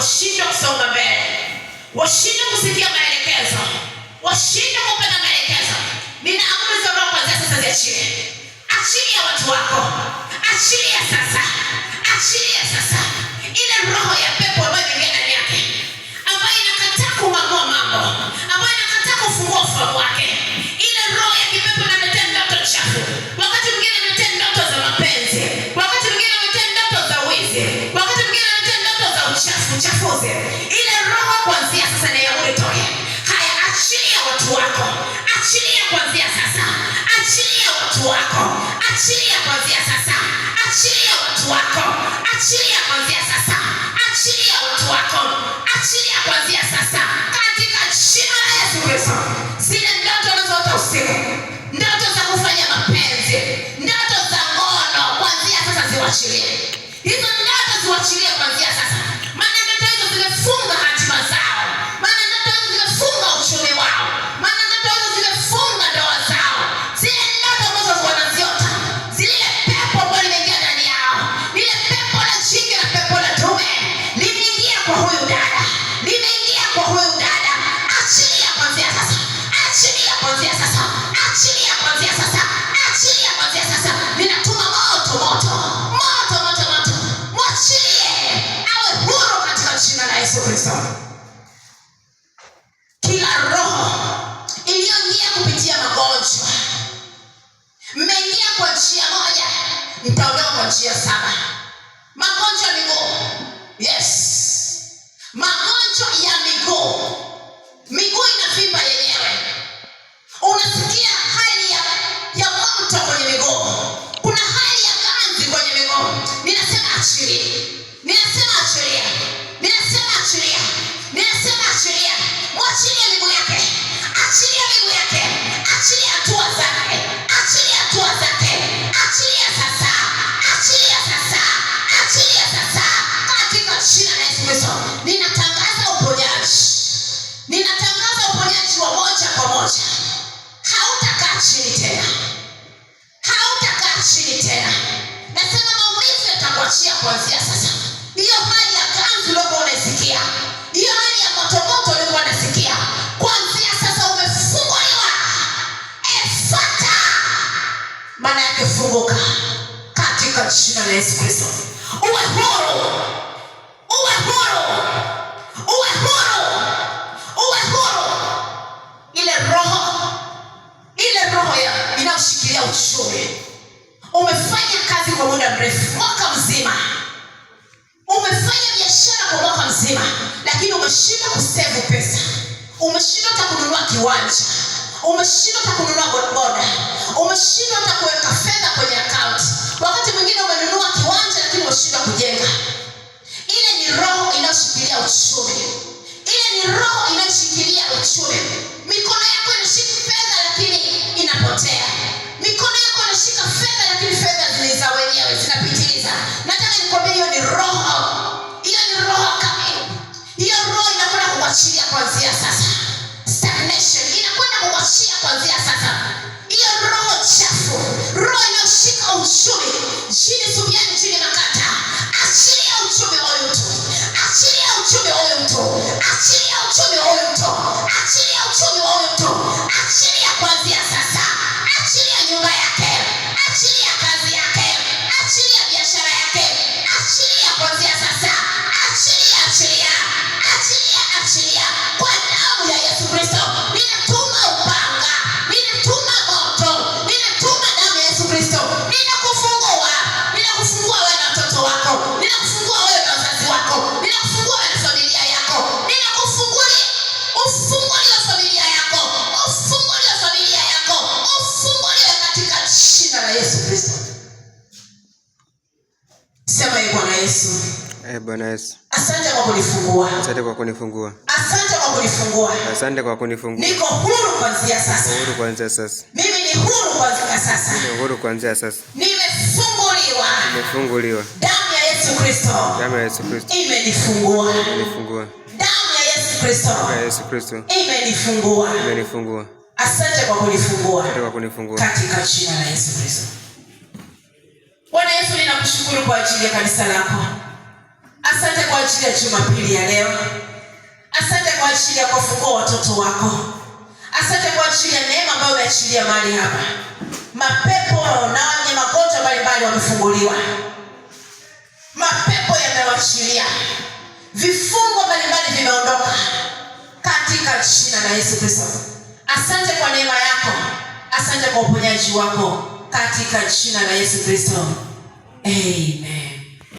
washinde kusonga mbele, washinde kusikia maelekezo, washinde kupata maelekezo. Ninaamuru za roho kwanza sasa ziachie. Achilia watu wako. Achilia sasa. Achilia sasa. Ile roho ya pepo ambayo imeingia ndani yake, ambayo inakataa kung'amua mambo, ambayo inakataa kufungua ufahamu wake. Ile roho ya kipepo inaletea ndoto chafu. Wakati mwingine inaletea ndoto za mapenzi, wakati mwingine inaletea ndoto za wizi, wakati mwingine inaletea ndoto za uchafuzi. Ile roho kuanzia sasa na yauri toke. Haya, achilia watu wako. Achilia kuanzia sasa. Achilia watu wako. Achilia kuanzia sasa. Achilia watu wako. Achilia kuanzia sasa. Achilia watu wako. Achilia kuanzia sasa. Katika jina la Yesu Kristo. Zile ndoto unazoota usiku, ndoto za kufanya mapenzi, ndoto za ngono, kuanzia sasa ziwachilie. Hizo ndoto ziwachilie kuanzia sasa. Maana ndoto hizo zimefunga hatima zao. Maana ndoto hizo zimefunga uchumi wao. Maana ndoto hizo zimefunga ndoa zao. Zile ndoto ambazo wanaziota, zile pepo ambazo limeingia ndani yao, lile pepo la jike na pepo la dume limeingia kwa huyu dada, limeingia kwa huyu dada. Achilia kuanzia sasa. Achilia kuanzia sasa. Achilia kuanzia sasa. Achilia kuanzia sasa. Ninatuma moto moto. Moto moto moto. Mwachilie. Awe huru katika jina la Yesu Kristo. Kila roho iliyoingia kupitia magonjwa, mmeingia kwa njia moja, mtaondoka kwa njia saba. Magonjwa ya miguu. Yes. Magonjwa ya miguu. Miguu inavimba yenyewe. Unasikia hali ya moto kwenye miguu. Kuna hali ya ganzi kwenye miguu. Ninasema achilia. Ninasema achilia. Ninasema achilia. Ninasema achilia. Mwachilie miguu yake. Achilia miguu yake. Achilia hatua zake. Achilia hatua zake. Achilia sasa. Achilia sasa. Achilia sasa. Katika jina la Yesu Kristo. Ninatangaza uponyaji. Ninatangaza uponyaji wa moja kwa moja. Hautakaa chini tena. Hautakaa chini tena. Nasema maumivu yatakuachia kuanzia sasa. Hiyo hali ya ganzi uliokuwa unaisikia, hiyo hali ya motomoto uliokuwa unasikia, kuanzia sasa umefunguliwa. Efata. Maana yake funguka. Katika jina la Yesu Kristo. Uwe huru. Uwe huru. Uwe huru. Uwe huru. Ile roho ya inayoshikilia uchumi. Umefanya kazi kwa muda mrefu, mwaka mzima. Umefanya biashara kwa mwaka mzima, lakini umeshindwa kusevu pesa. Umeshindwa hata kununua kiwanja. Umeshindwa hata kununua bodaboda. Umeshindwa hata kuweka fedha kwenye account. Wakati mwingine umenunua kiwanja lakini umeshindwa kujenga. Ile ni roho inayoshikilia uchumi. Ile ni roho inayoshikilia uchumi. Mikono yako inashika fedha lakini inapotea. Mikono yako inashika fedha lakini fedha ziliza wenyewe, zinapitiliza. Nataka nikwambie hiyo ni roho. Hiyo ni roho kamili. Hiyo roho inakwenda kuachilia kuanzia sasa. Stagnation inakwenda kuachia kuanzia sasa. Hiyo roho chafu, roho inayoshika uchumi, chini subiani chini makata. Achilia uchumi wa huyu mtu. Achilia uchumi wa huyu mtu. Achilia uchumi wa huyu mtu. Achilia uchumi wa huyu mtu. Achilia kuanzia sasa. Achilia nyumba yake. Achilia kazi yake. Achilia biashara yake. Achilia kuanzia sasa. Achilia, achilia. Achilia, achilia. Kwa damu ya Yesu Kristo. Ninatuma upanga. Ninatuma moto. Ninatuma damu ya Yesu Kristo. Ninakufungua. Ninakufungua wewe na watoto wako. Ninakufungua wewe na wazazi wako. Ninakufungua wewe na familia yako. Ninakufungulia. Ufunguliwe familia yako. Ufunguliwe familia yako. Ufunguliwe katika jina la Yesu Kristo. Sema ee Bwana Yesu. Bwana Yesu. Asante kwa kunifungua. Asante kwa kunifungua. Asante kwa kunifungua. Asante kwa kunifungua. Niko huru kuanzia sasa. Huru kuanzia sasa. Mimi ni huru kuanzia sasa. Mimi huru kuanzia sasa. Nimefunguliwa. Nimefunguliwa. Damu ya Yesu Kristo. Damu ya Yesu Kristo. Imenifungua. Imenifungua. Damu ya Yesu Kristo. Damu ya Yesu Kristo. Imenifungua. Imenifungua. Asante kwa kunifungua. Asante kwa kunifungua. Katika jina la Yesu Kristo. Bwana Yesu, ninakushukuru kwa ajili ya kanisa lako. Asante kwa ajili ya Jumapili ya leo. Asante kwa ajili ya kufungua watoto wako. Asante kwa ajili ya neema ambayo umeachilia mahali hapa. Mapepo na wenye magonjwa mbalimbali wamefunguliwa. Mapepo yamewachilia. Vifungo mbalimbali vimeondoka katika jina la Yesu Kristo. Asante kwa neema yako. Asante kwa uponyaji wako katika jina la Yesu Kristo. Amen.